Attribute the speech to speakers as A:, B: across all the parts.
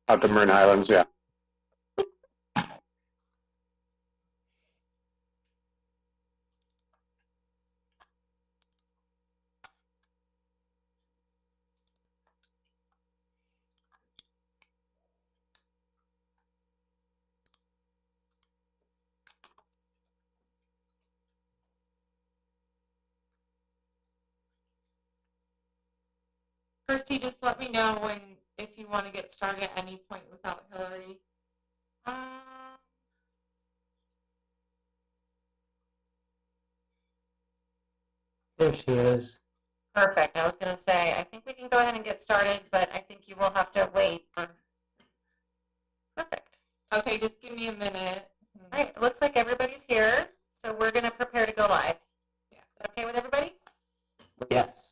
A: Out the Marin Islands, yeah.
B: Kirsty, just let me know if you want to get started at any point without Hillary.
C: There she is.
B: Perfect. I was going to say, I think we can go ahead and get started, but I think you will have to wait for. Perfect. Okay, just give me a minute. All right, it looks like everybody's here, so we're going to prepare to go live. Yeah. Is that okay with everybody?
C: Yes.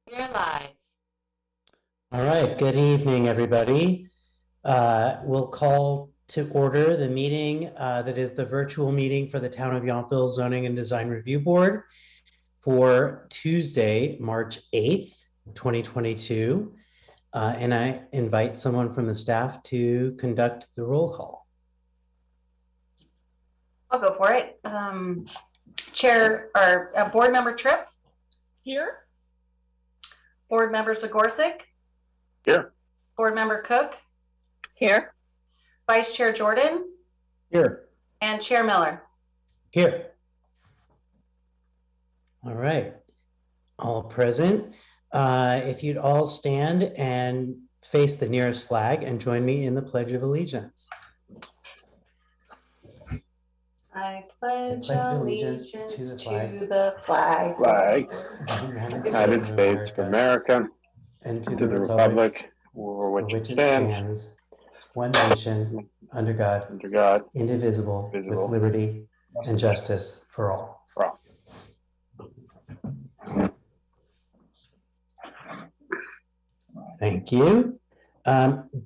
B: You're live.
C: All right, good evening, everybody. We'll call to order the meeting that is the virtual meeting for the Town of Yountville Zoning and Design Review Board for Tuesday, March 8th, 2022. And I invite someone from the staff to conduct the roll call.
B: I'll go for it. Chair or Board Member Tripp?
D: Here.
B: Board Member Zagorczyk?
A: Here.
B: Board Member Cook?
D: Here.
B: Vice Chair Jordan?
C: Here.
B: And Chair Miller?
C: Here. All right, all present. If you'd all stand and face the nearest flag and join me in the Pledge of Allegiance.
B: I pledge allegiance to the flag
A: United States of America,
C: and
A: to the republic for which it stands,
C: one nation, under God, indivisible, with liberty and justice for all. Thank you.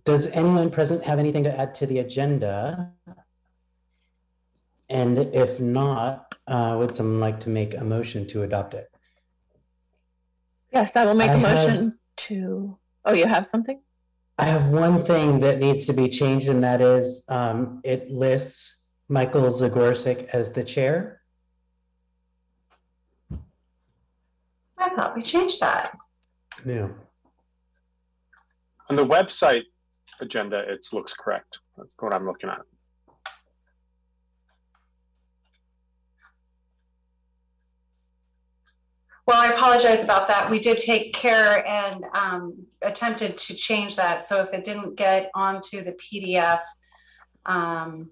C: Does anyone present have anything to add to the agenda? And if not, would someone like to make a motion to adopt it?
D: Yes, I will make a motion to. Oh, you have something?
C: I have one thing that needs to be changed, and that is it lists Michael Zagorczyk as the chair.
B: I thought we changed that.
C: No.
A: On the website agenda, it looks correct. That's what I'm looking at.
B: Well, I apologize about that. We did take care and attempted to change that. So if it didn't get onto the PDF, I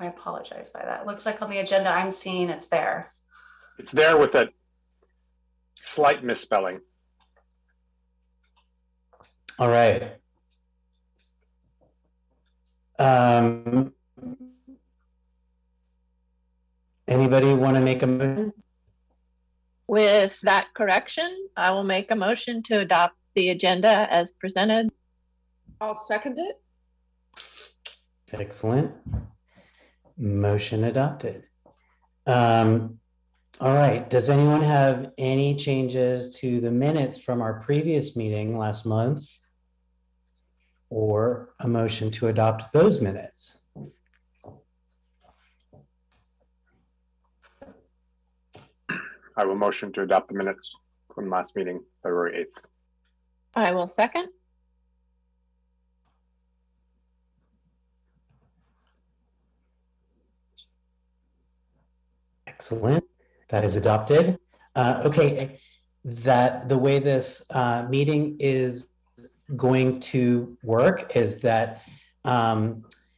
B: apologize by that. It looks like on the agenda I'm seeing it's there.
A: It's there with a slight misspelling.
C: All right. Anybody want to make a motion?
D: With that correction, I will make a motion to adopt the agenda as presented.
E: I'll second it.
C: Excellent. Motion adopted. All right. Does anyone have any changes to the minutes from our previous meeting last month, or a motion to adopt those minutes?
A: I will motion to adopt the minutes from last meeting, February 8th.
D: I will second.
C: Excellent. That is adopted. Okay, that the way this meeting is going to work is that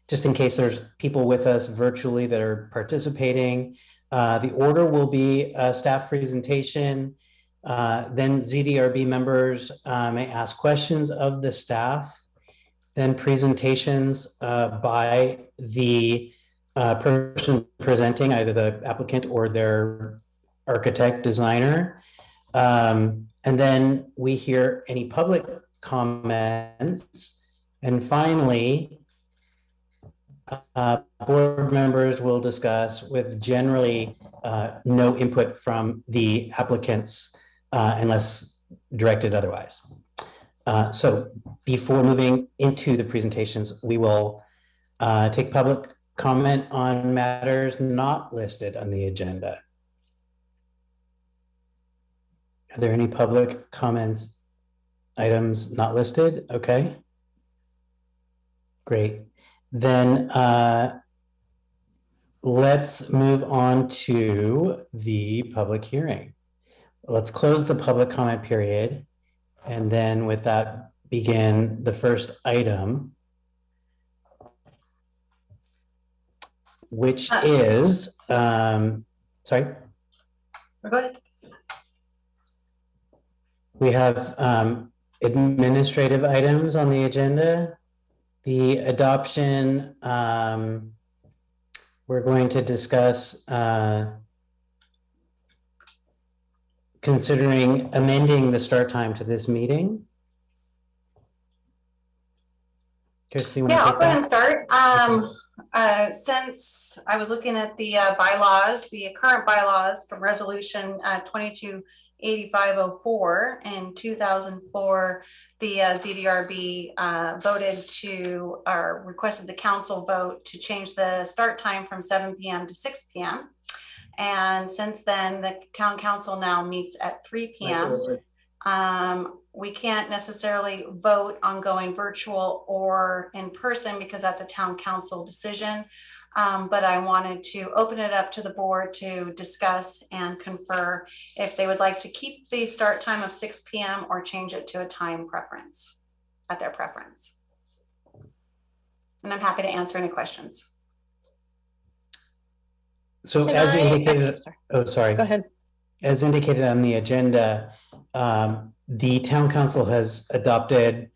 C: just in case there's people with us virtually that are participating, the order will be a staff presentation, then ZDRB members may ask questions of the staff, then presentations by the person presenting, either the applicant or their architect designer. And then we hear any public comments. And finally, board members will discuss with generally no input from the applicants unless directed otherwise. So before moving into the presentations, we will take public comment on matters not listed on the agenda. Are there any public comments, items not listed? Okay. Great. Then let's move on to the public hearing. Let's close the public comment period. And then with that, begin the first item, which is, sorry?
B: Go ahead.
C: We have administrative items on the agenda. The adoption, we're going to discuss considering amending the start time to this meeting. Kirsty, you want to
B: Yeah, I'll
C: take
B: go ahead
C: that?
B: and start. Since I was looking at the bylaws, the current bylaws from resolution 228504 in 2004, the ZDRB voted to, or requested the council vote to change the start time from 7 p.m. to 6 p.m. And since then, the town council now meets at 3 p.m. We can't necessarily vote on going virtual or in person because that's a town council decision. But I wanted to open it up to the board to discuss and confer if they would like to keep the start time of 6 p.m. or change it to a time preference at their preference. And I'm happy to answer any questions.
C: So
D: Can
C: as
D: I-
C: indicated,
D: sorry.
C: oh, sorry.
D: Go ahead.
C: As indicated on the agenda, the town council has adopted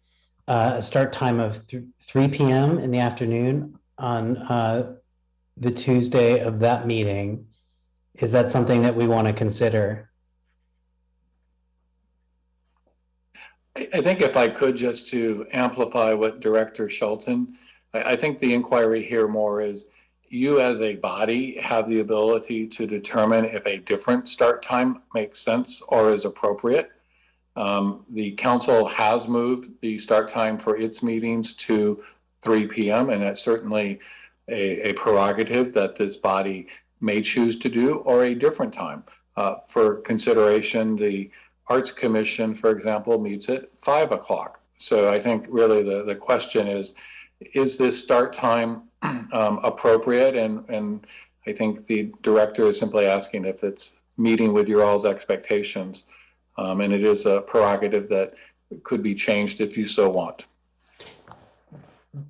C: a start time of 3 p.m. in the afternoon on the Tuesday of that meeting. Is that something that we want to consider?
F: I think if I could, just to amplify what Director Shelton, I think the inquiry here more is you as a body have the ability to determine if a different start time makes sense or is appropriate. The council has moved the start time for its meetings to 3 p.m. and that's certainly a prerogative that this body may choose to do, or a different time. For consideration, the Arts Commission, for example, meets at 5 o'clock. So I think really the question is this start time appropriate? And I think the director is simply asking if it's meeting with your all's expectations. And it is a prerogative that could be changed if you so want.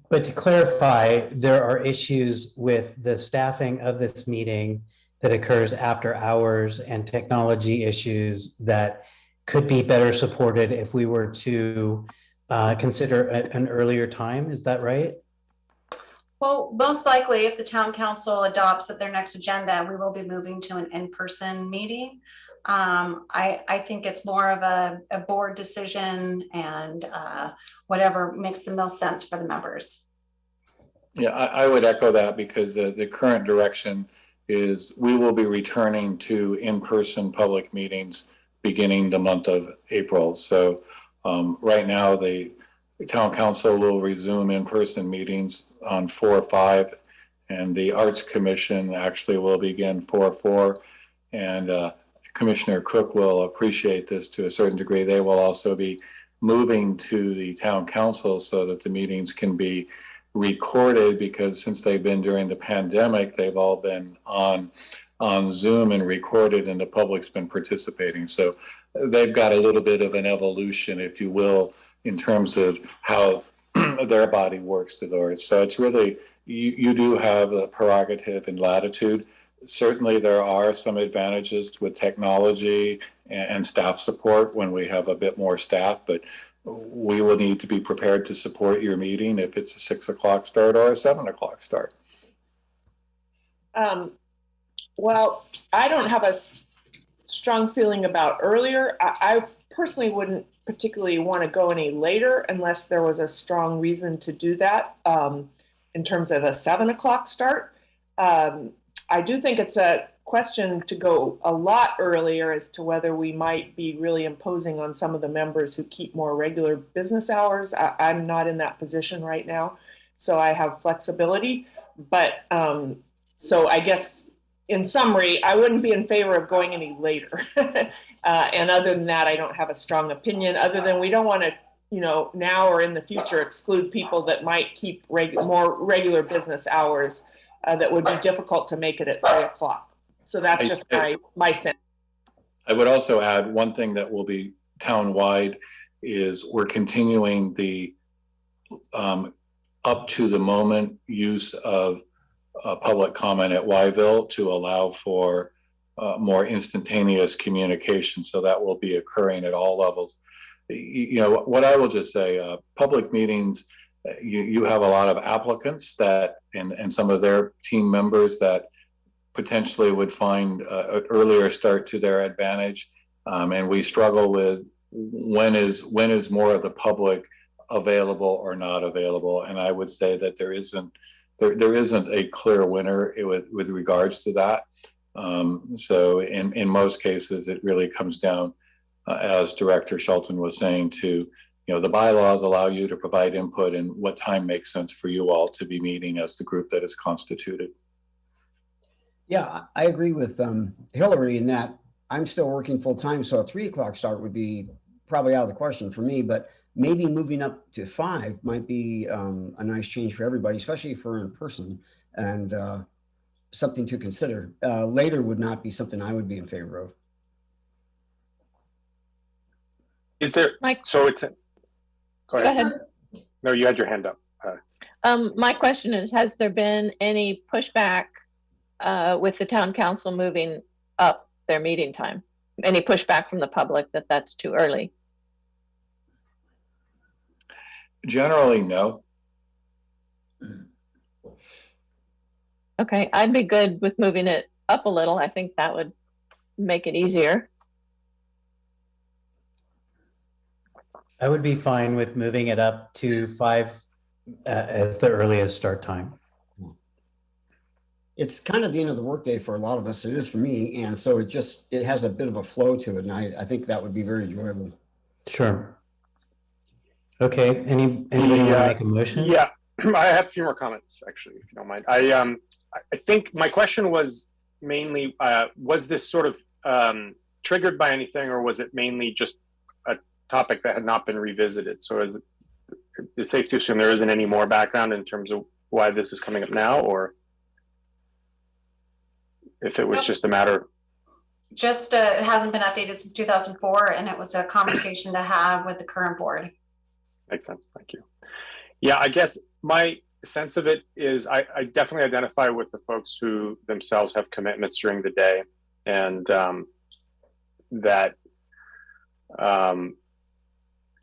C: But to clarify, there are issues with the staffing of this meeting that occurs after hours and technology issues that could be better supported if we were to consider an earlier time. Is that right?
B: Well, most likely if the town council adopts at their next agenda, we will be moving to an in-person meeting. I think it's more of a board decision and whatever makes the most sense for the members.
F: Yeah, I would echo that because the current direction is we will be returning to in-person public meetings beginning the month of April. So right now the town council will resume in-person meetings on 4/5 and the Arts Commission actually will begin 4/4 and Commissioner Cook will appreciate this to a certain degree. They will also be moving to the town council so that the meetings can be recorded, because since they've been during the pandemic, they've all been on Zoom and recorded, and the public's been participating. So they've got a little bit of an evolution, if you will, in terms of how their body works to theirs. So it's really, you do have a prerogative and latitude. Certainly there are some advantages with technology and staff support when we have a bit more staff, but we will need to be prepared to support your meeting if it's a 6 o'clock start or a 7 o'clock start.
E: Well, I don't have a strong feeling about earlier. I personally wouldn't particularly want to go any later unless there was a strong reason to do that. in terms of a 7 o'clock start. I do think it's a question to go a lot earlier as to whether we might be really imposing on some of the members who keep more regular business hours. I'm not in that position right now, so I have flexibility. But so I guess in summary, I wouldn't be in favor of going any later. And other than that, I don't have a strong opinion, other than we don't want to, you know, now or in the future exclude people that might keep more regular business hours that would be difficult to make it at 3 o'clock. So that's just my sense.
F: I would also add one thing that will be town-wide is we're continuing the up to the moment use of public comment at Yville to allow for more instantaneous communication. So that will be occurring at all levels. You know, what I will just say, public meetings, you have a lot of applicants that, and some of their team members that potentially would find an earlier start to their advantage. And we struggle with when is more of the public available or not available. And I would say that there isn't a clear winner with regards to that. So in most cases, it really comes down, as Director Shelton was saying, to, you know, the bylaws allow you to provide input and what time makes sense for you all to be meeting as the group that is constituted.
G: Yeah, I agree with Hillary in that I'm still working full time, so a 3 o'clock start would be probably out of the question for me, but maybe moving up to 5 might be a nice change for everybody, especially for in person, and something to consider. Later would not be something I would be in favor of.
A: Is there,
D: Mike,
A: so it's, go ahead.
D: go ahead.
A: No, you had your hand up.
D: My question is, has there been any pushback with the town council moving up their meeting time? Any pushback from the public that that's too early?
F: Generally, no.
D: Okay, I'd be good with moving it up a little. I think that would make it easier.
C: I would be fine with moving it up to 5 as the earliest start time.
G: It's kind of the end of the workday for a lot of us. It is for me. And so it has a bit of a flow to it. And I think that would be very enjoyable.
C: Sure. Okay, anybody want to make a motion?
A: Yeah, I have a few more comments, actually, if you don't mind. I think my question was mainly, was this sort of triggered by anything, or was it mainly just a topic that had not been revisited? So is it safe to assume there isn't any more background in terms of why this is coming up now, or if it was just a matter?
B: Just, it hasn't been updated since 2004, and it was a conversation to have with the current board.
A: Makes sense, thank you. Yeah, I guess my sense of it is I definitely identify with the folks who themselves have commitments during the day, and that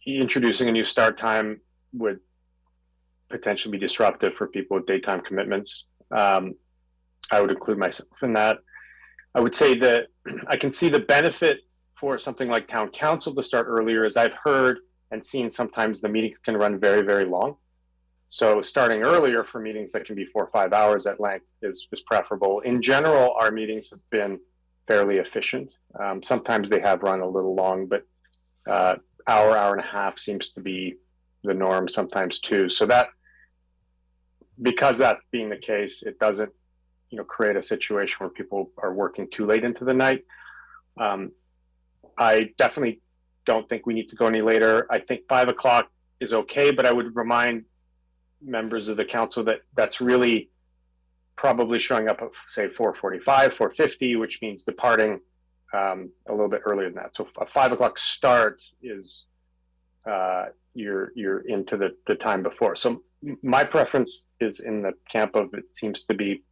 A: introducing a new start time would potentially be disruptive for people with daytime commitments. I would include myself in that. I would say that I can see the benefit for something like town council to start earlier, as I've heard and seen sometimes the meetings can run very, very long. So starting earlier for meetings that can be 4 or 5 hours at length is preferable. In general, our meetings have been fairly efficient. Sometimes they have run a little long, but hour and a half seems to be the norm sometimes too. So that, because that being the case, it doesn't, you know, create a situation where people are working too late into the night. I definitely don't think we need to go any later. I think 5 o'clock is okay, but I would remind members of the council that that's really probably showing up at, say, 4:45, 4:50, which means departing a little bit earlier than that. So a 5 o'clock start is you're into the time before. So my preference is in the camp of it seems to be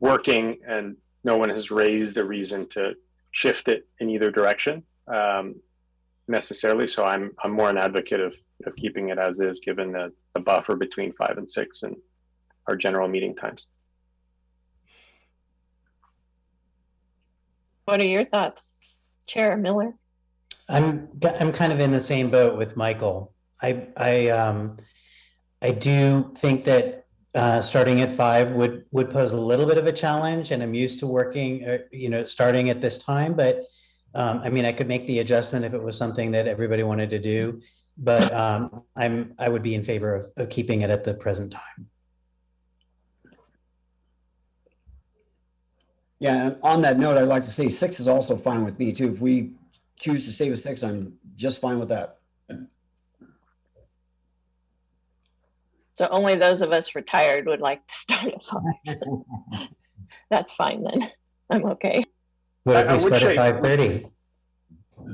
A: working, and no one has raised a reason to shift it in either direction necessarily. So I'm more an advocate of keeping it as is, given the buffer between 5 and 6 and our general meeting times.
D: What are your thoughts, Chair Miller?
C: I'm kind of in the same boat with Michael. I do think that starting at 5 would pose a little bit of a challenge, and I'm used to working, starting at this time, but I mean, I could make the adjustment if it was something that everybody wanted to do, but I would be in favor of keeping it at the present time.
G: Yeah, and on that note, I'd like to say 6 is also fine with me too. If we choose to stay with 6, I'm just fine with that.
D: So only those of us retired would like to start at 5. That's fine then. I'm okay.
C: What if
A: I
C: we
A: would
C: start at
A: say-
C: 5:30?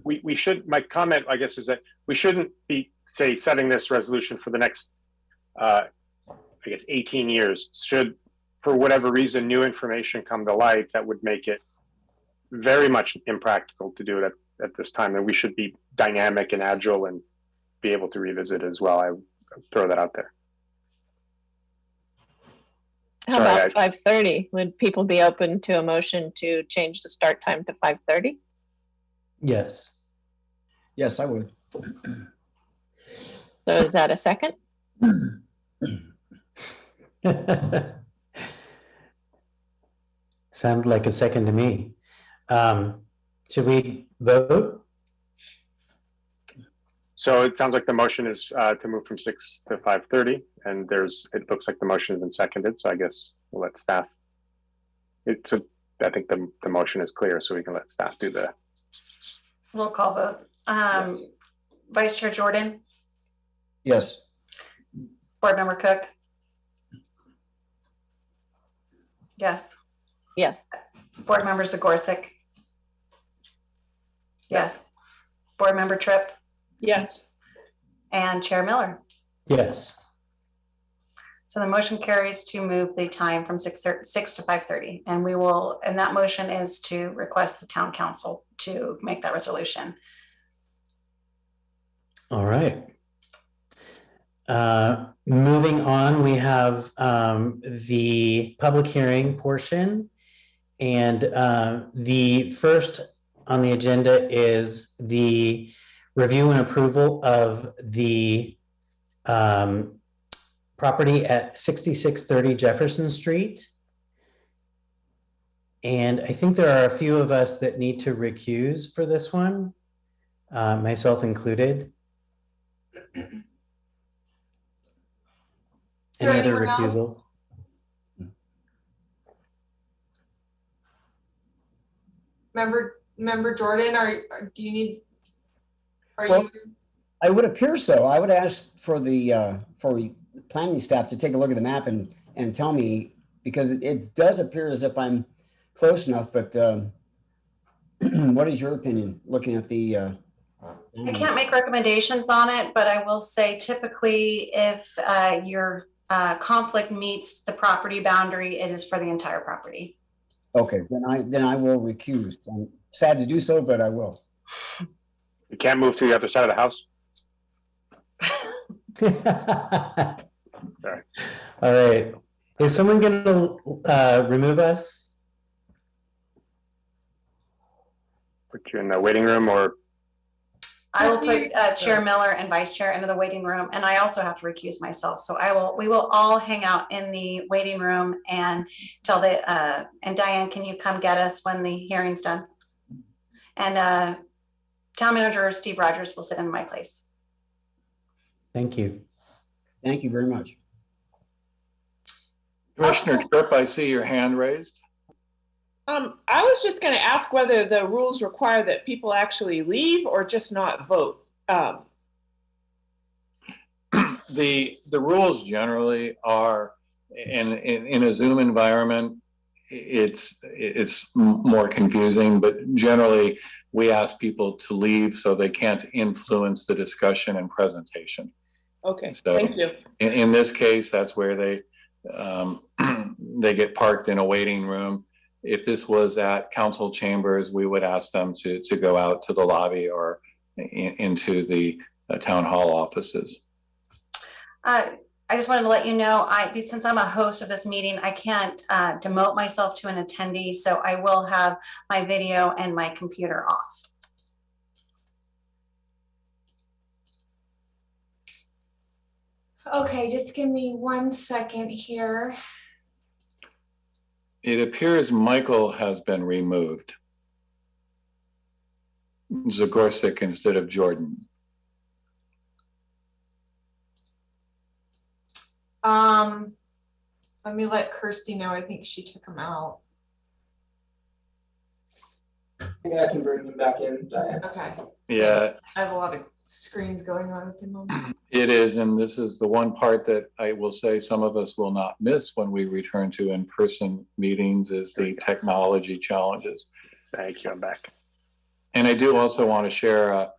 A: We should, my comment, I guess, is that we shouldn't be, say, setting this resolution for the next, I guess, 18 years. Should, for whatever reason, new information come to light that would make it very much impractical to do it at this time, and we should be dynamic and agile and be able to revisit as well. I would throw that out there.
D: How
A: Sorry,
D: about 5:30? Would people be open to a motion to change the start time to 5:30?
C: Yes.
G: Yes, I would.
D: So is that a second?
C: Sounded like a second to me. Should we vote?
A: So it sounds like the motion is to move from 6 to 5:30, and it looks like the motion has been seconded. So I guess we'll let staff. I think the motion is clear, so we can let staff do the.
B: Roll call vote.
A: Yes.
B: Vice Chair Jordan,
G: Yes.
B: Board Member Cook. Yes.
D: Yes.
B: Board Member Zagorczyk. Yes. Board Member Tripp
E: Yes.
B: and Chair Miller.
C: Yes.
B: So the motion carries to move the time from 6 to 5:30, and and that motion is to request the town council to make that resolution.
C: All right. Moving on, we have the public hearing portion. And the first on the agenda is the review and approval of the property at 6630 Jefferson Street. And I think there are a few of us that need to recuse for this one, myself included. Any other recusals?
H: Member Jordan, do you need,
G: Well, I would appear so. I would ask for the planning staff to take a look at the map and tell me, because it does appear as if I'm close enough, but what is your opinion looking at the
B: I can't make recommendations on it, but I will say typically if your conflict meets the property boundary, it is for the entire property.
G: Okay, then I will recuse. I'm sad to do so, but I will.
A: You can't move to the other side of the house. Sorry.
C: All right. Is someone going to remove us?
A: Put you in the waiting room, or
B: I will put Chair Miller and Vice Chair into the waiting room, and I also have to recuse myself. So we will all hang out in the waiting room and and Diane, can you come get us when the hearing's done? And Town Manager Steve Rogers will sit in my place.
C: Thank you.
G: Thank you very much.
F: Commissioner Tripp, I see your hand raised.
E: I was just going to ask whether the rules require that people actually leave or just not vote.
F: The rules generally are, in a Zoom environment, it's more confusing, but generally we ask people to leave so they can't influence the discussion and presentation.
E: Okay,
F: So
E: thank you.
F: in this case, that's where they get parked in a waiting room. If this was at council chambers, we would ask them to go out to the lobby or into the town hall offices.
B: I just wanted to let you know, since I'm a host of this meeting, I can't demote myself to an attendee, so I will have my video and my computer off.
H: Okay, just give me 1 second here.
F: It appears Michael has been removed. Zagorczyk instead of Jordan.
H: Let me let Kirsty know. I think she took him out.
I: I think I can bring them back in, Diane.
H: Okay.
F: Yeah,
H: I have a lot of screens going on at the moment.
F: it is, and this is the one part that I will say some of us will not miss when we return to in-person meetings is the technology challenges.
A: Thank you. I'm back.
F: And I do also want to share,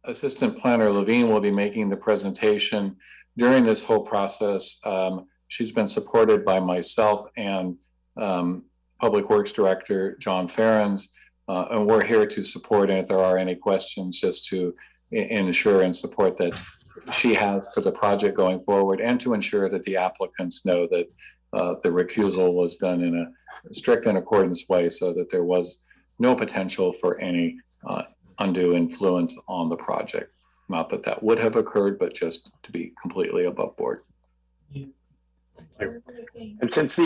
F: Assistant Planner Levine will be making the presentation during this whole process. She's been supported by myself and Public Works Director John Ferrens, and we're here to support. And if there are any questions, just to ensure and support that she has for the project going forward, and to ensure that the applicants know that the recusal was done in a strict and accordance way, so that there was no potential for any undue influence on the project. Not that that would have occurred, but just to be completely above board.
A: And since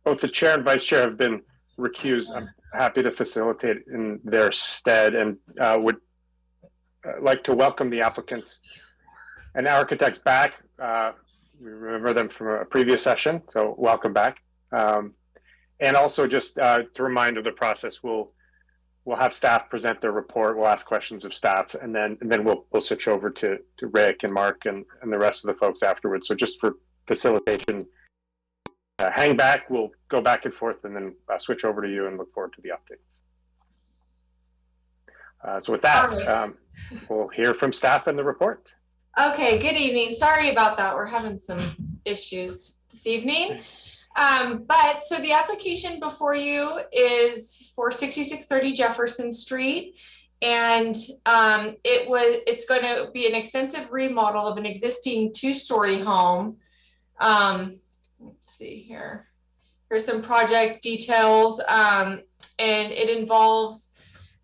A: both the chair and vice chair have been recused, I'm happy to facilitate in their stead, and would like to welcome the applicants and architects back. We remember them from a previous session, so welcome back. And also just to remind of the process, we'll have staff present their report. We'll ask questions of staff, and then we'll switch over to Rick and Mark and the rest of the folks afterwards. So just for facilitation, hang back. We'll go back and forth, and then switch over to you, and look forward to the updates. So with that, we'll hear from staff and the report.
H: Okay, good evening. Sorry about that. We're having some issues this evening. But so the application before you is for 6630 Jefferson Street. And it's going to be an extensive remodel of an existing 2-story home. Let's see here. Here's some project details. And it involves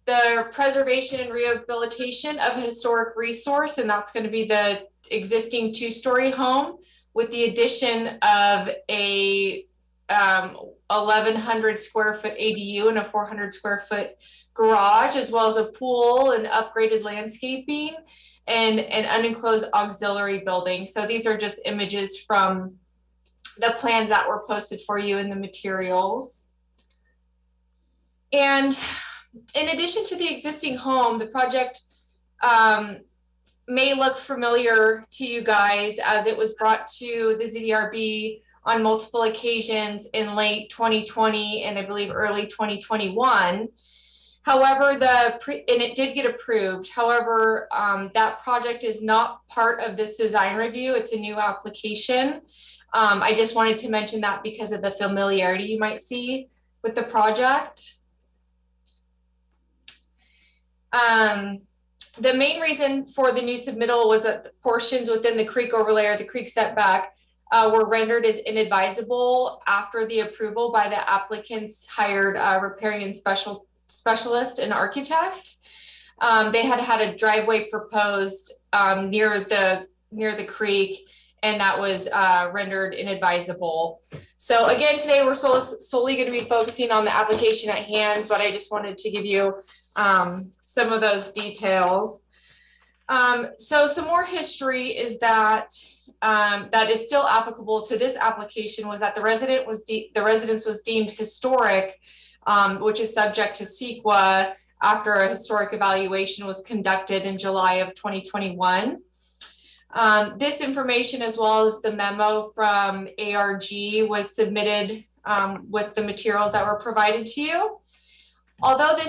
H: the preservation and rehabilitation of a historic resource, and that's going to be the existing 2-story home with the addition of a 1,100 square foot ADU and a 400 square foot garage, as well as a pool and upgraded landscaping and an unenclosed auxiliary building. So these are just images from the plans that were posted for you in the materials. And in addition to the existing home, the project may look familiar to you guys, as it was brought to the ZDRB on multiple occasions in late 2020 and I believe early 2021. However, and it did get approved. However, that project is not part of this design review. It's a new application. I just wanted to mention that because of the familiarity you might see with the project. The main reason for the new submittal was that the portions within the creek overlay or the creek setback were rendered as inadvisable after the approval by the applicant's hired riparian specialist and architect. They had a driveway proposed near the creek, and that was rendered inadvisable. So again, today we're solely going to be focusing on the application at hand, but I just wanted to give you some of those details. So some more history is that that is still applicable to this application was that the residence was deemed historic, which is subject to CEQA after a historic evaluation was conducted in July of 2021. This information, as well as the memo from ARG, was submitted with the materials that were provided to you. Although the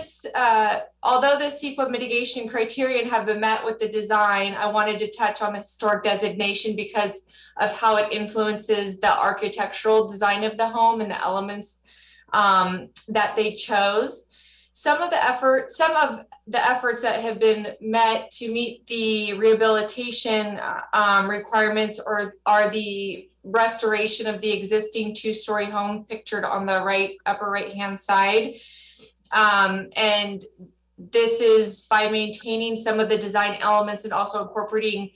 H: CEQA mitigation criterion have been met with the design, I wanted to touch on the historic designation because of how it influences the architectural design of the home and the elements that they chose. Some of the efforts that have been met to meet the rehabilitation requirements are the restoration of the existing 2-story home pictured on the upper right hand side. And this is by maintaining some of the design elements and also incorporating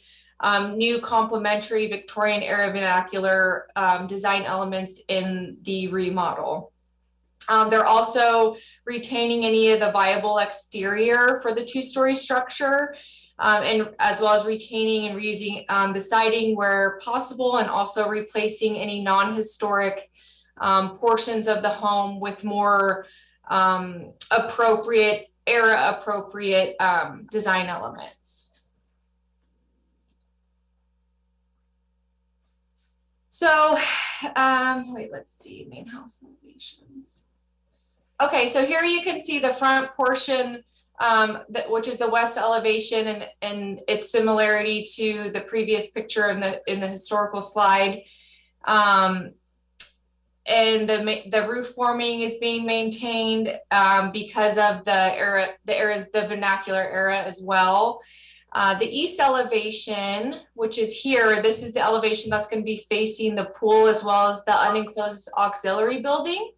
H: new complementary Victorian era vernacular design elements in the remodel. They're also retaining any of the viable exterior for the two-story structure, and as well as retaining and reusing the siding where possible, and also replacing any non-historic portions of the home with more appropriate, era-appropriate design elements. So, wait, let's see, main house elevations. Okay, so here you can see the front portion, which is the west elevation, and its similarity to the previous picture in the historical slide. And the roof forming is being maintained because of the vernacular era as well. The east elevation, which is here, this is the elevation that's going to be facing the pool as well as the unenclosed auxiliary building.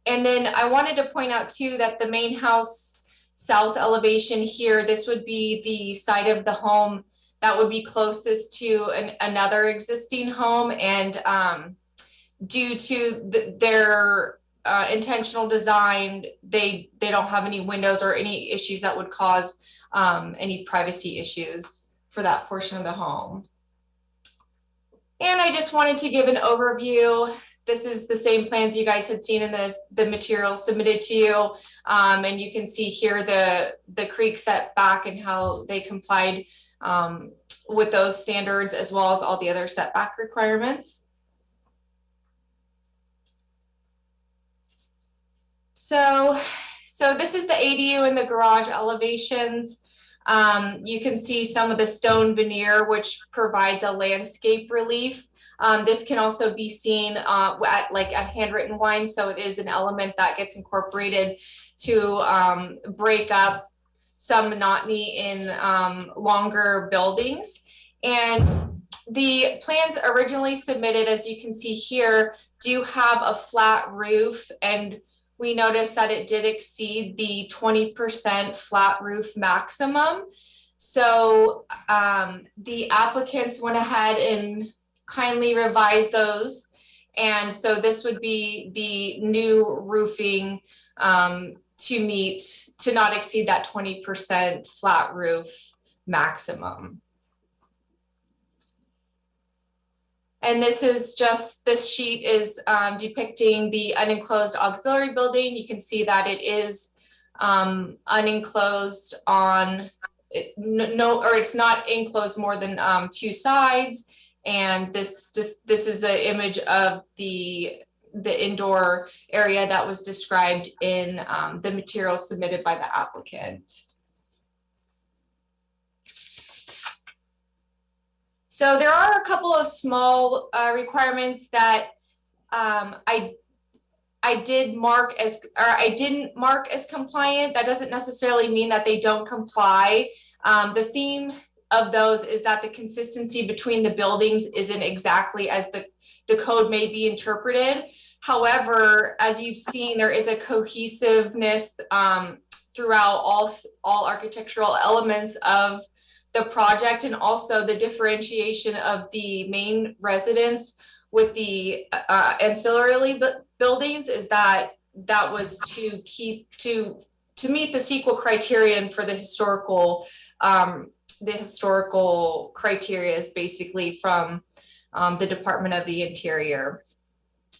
H: And then I wanted to point out too that the main house south elevation here, this would be the side of the home that would be closest to another existing home, and due to their intentional design, they don't have any windows or any issues that would cause any privacy issues for that portion of the home. And I just wanted to give an overview. This is the same plans you guys had seen in the material submitted to you. And you can see here the creek setback and how they complied with those standards, as well as all the other setback requirements. So this is the ADU and the garage elevations. You can see some of the stone veneer, which provides a landscape relief. This can also be seen at handwritten wine, so it is an element that gets incorporated to break up some monotony in longer buildings. And the plans originally submitted, as you can see here, do have a flat roof, and we noticed that it did exceed the 20% flat roof maximum. So the applicants went ahead and kindly revised those. And so this would be the new roofing to not exceed that 20% flat roof maximum. And this sheet is depicting the unenclosed auxiliary building. You can see that it is unenclosed on it's not enclosed more than 2 sides. And this is an image of the indoor area that was described in the material submitted by the applicant. So there are a couple of small requirements that I didn't mark as compliant. That doesn't necessarily mean that they don't comply. The theme of those is that the consistency between the buildings isn't exactly as the code may be interpreted. However, as you've seen, there is a cohesiveness throughout all architectural elements of the project, and also the differentiation of the main residence with the ancillary buildings is that was to meet the CEQA criterion for the historical criteria is basically from the Department of the Interior.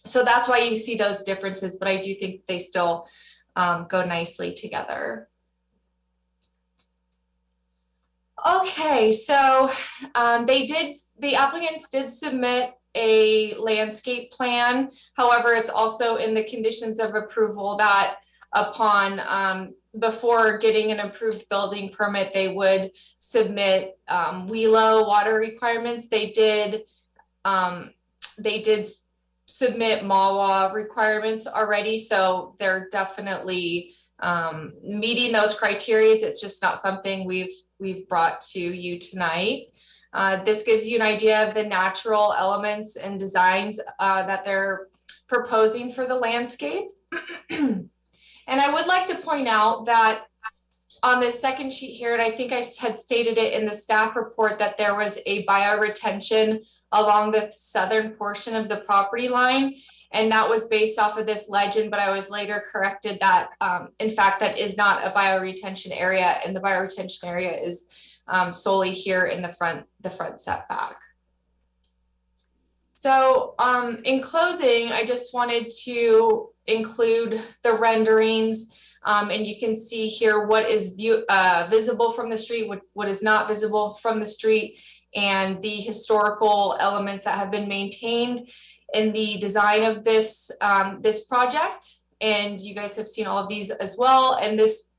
H: So that's why you see those differences, but I do think they still go nicely together. Okay, so the applicants did submit a landscape plan. However, it's also in the conditions of approval that upon before getting an approved building permit, they would submit WELO water requirements. They did submit MAWA requirements already, so they're definitely meeting those criteria. It's just not something we've brought to you tonight. This gives you an idea of the natural elements and designs that they're proposing for the landscape. And I would like to point out that on this second sheet here, and I think I had stated it in the staff report, that there was a bioretention along the southern portion of the property line. And that was based off of this legend, but I was later corrected that, in fact, that is not a bioretention area, and the bioretention area is solely here in the front setback. So in closing, I just wanted to include the renderings, and you can see here what is visible from the street, what is not visible from the street, and the historical elements that have been maintained in the design of this this project. And you guys have seen all of these as well. And this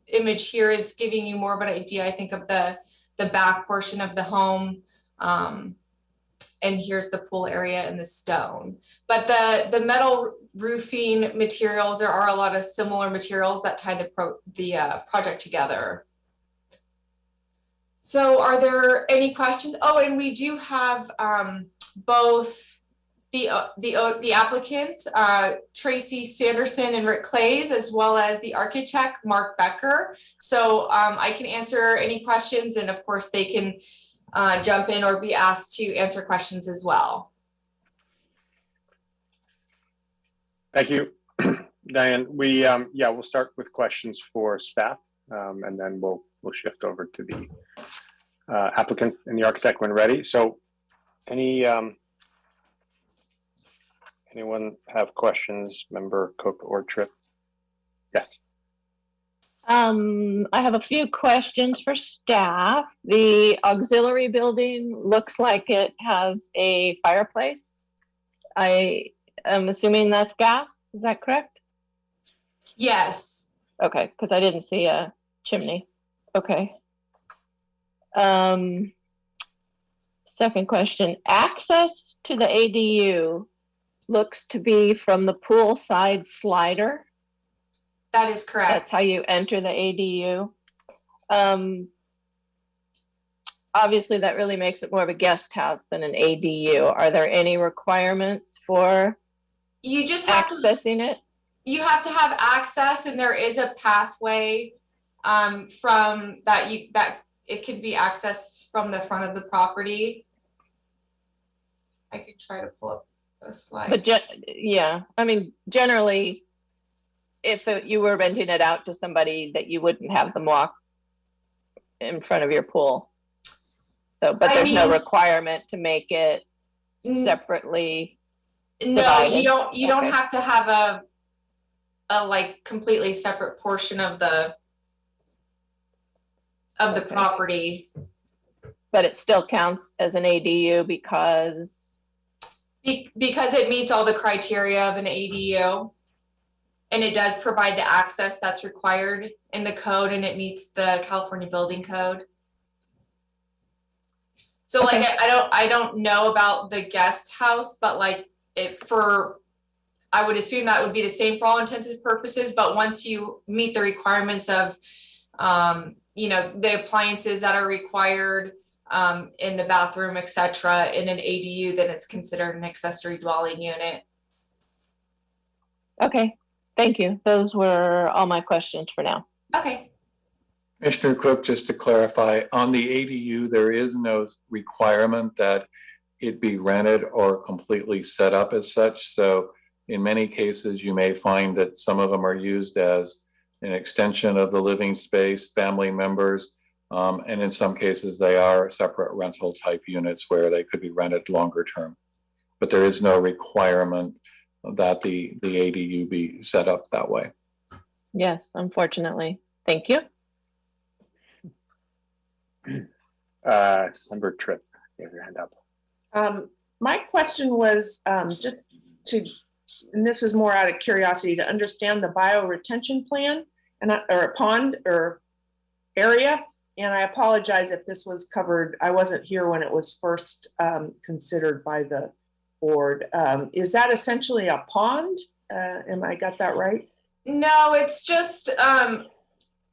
H: image here is giving you more of an idea, I think, of the back portion of the home. And here's the pool area and the stone. But the metal roofing materials, there are a lot of similar materials that tie the project together. So are there any questions? Oh, and we do have both the applicants, Tracy Sanderson and Rick Clays, as well as the architect, Mark Becker. So I can answer any questions, and of course they can jump in or be asked to answer questions as well.
A: Thank you, Diane. We'll start with questions for staff, and then we'll shift over to the applicant and the architect when ready. So anyone have questions, Member Cook or Tripp? Yes.
D: I have a few questions for staff. The auxiliary building looks like it has a fireplace. I am assuming that's gas. Is that correct?
H: Yes.
D: Okay, because I didn't see a chimney. Okay. Second question, access to the ADU looks to be from the poolside slider.
H: That is correct.
D: That's how you enter the ADU. Obviously, that really makes it more of a guest house than an ADU. Are there any requirements for
H: you just have
D: accessing it?
H: You have to have access, and there is a pathway from that it could be accessed from the front of the property. I could try to pull up a slide.
D: But yeah, I mean, generally, if you were renting it out to somebody, that you wouldn't have them walk in front of your pool. So, but there's no requirement to make it separately.
H: No,
D: divided.
H: you don't have to have a like completely separate portion of the property.
D: But it still counts as an ADU because
H: it meets all the criteria of an ADU. And it does provide the access that's required in the code, and it meets the California Building Code. So
D: okay.
H: like, I don't know about the guest house, but like I would assume that would be the same for all intents and purposes. But once you meet the requirements of, the appliances that are required in the bathroom, etc., in an ADU, then it's considered an accessory dwelling unit.
D: Okay. Thank you. Those were all my questions for now.
H: Okay.
F: Commissioner Cook, just to clarify, on the ADU, there is no requirement that it be rented or completely set up as such. So in many cases, you may find that some of them are used as an extension of the living space, family members, and in some cases, they are separate rental type units where they could be rented longer term. But there is no requirement that the ADU be set up that way.
D: Yes, unfortunately. Thank you.
A: Member Tripp, you have your hand up.
E: My question was just to, and this is more out of curiosity, to understand the bioretention plan or a pond or area. And I apologize if this was covered. I wasn't here when it was first considered by the board. Is that essentially a pond? Am I got that right?
H: No, it's just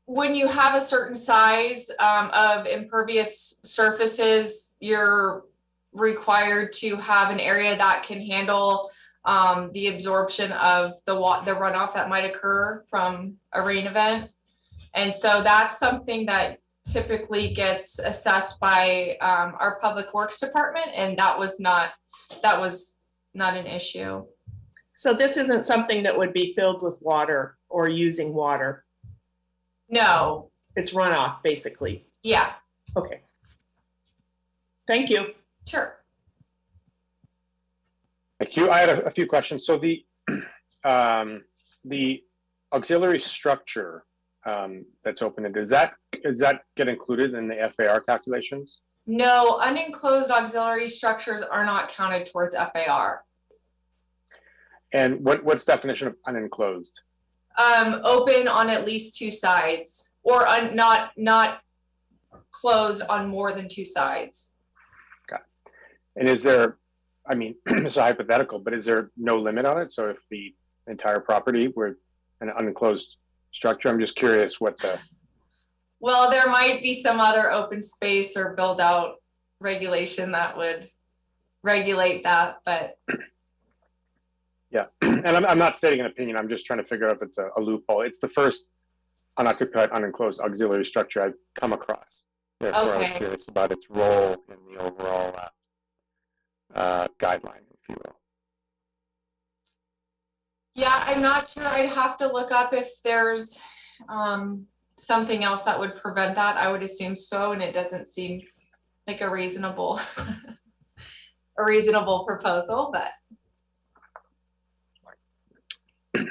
H: when you have a certain size of impervious surfaces, you're required to have an area that can handle the absorption of the runoff that might occur from a rain event. And so that's something that typically gets assessed by our Public Works Department, and that was not an issue.
E: So this isn't something that would be filled with water or using water.
H: No,
E: It's runoff, basically.
H: yeah,
E: Okay. Thank you.
H: sure.
A: Thank you. I had a few questions. So the auxiliary structure that's open, does that get included in the FAR calculations?
H: No, unenclosed auxiliary structures are not counted towards FAR.
A: And what's definition of unenclosed?
H: Open on at least two sides, or not closed on more than two sides.
A: Okay. And is there, I mean, it's hypothetical, but is there no limit on it? So if the entire property were an unenclosed structure, I'm just curious what the...
H: Well, there might be some other open space or build out regulation that would regulate that, but.
A: Yeah, and I'm not stating an opinion. I'm just trying to figure out if it's a loophole. It's the first unoccupied, unenclosed auxiliary structure I've come across. Therefore, I was
H: Okay.
A: curious about its role in the overall guideline, if you will.
H: Yeah, I'm not sure. I'd have to look up if there's something else that would prevent that. I would assume so, and it doesn't seem like a reasonable proposal, but.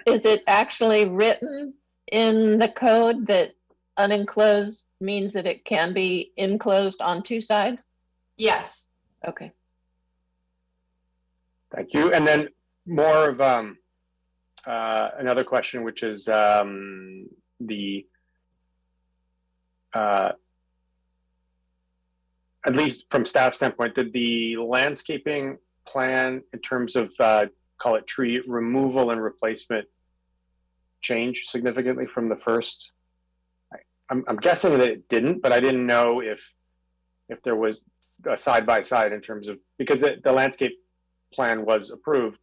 D: Is it actually written in the code that unenclosed means that it can be enclosed on two sides?
H: Yes.
D: Okay.
A: Thank you. And then more of another question, which is at least from staff standpoint, did the landscaping plan in terms of call it tree removal and replacement change significantly from the first? I'm guessing that it didn't, but I didn't know if there was a side-by-side in terms of, because the landscape plan was approved,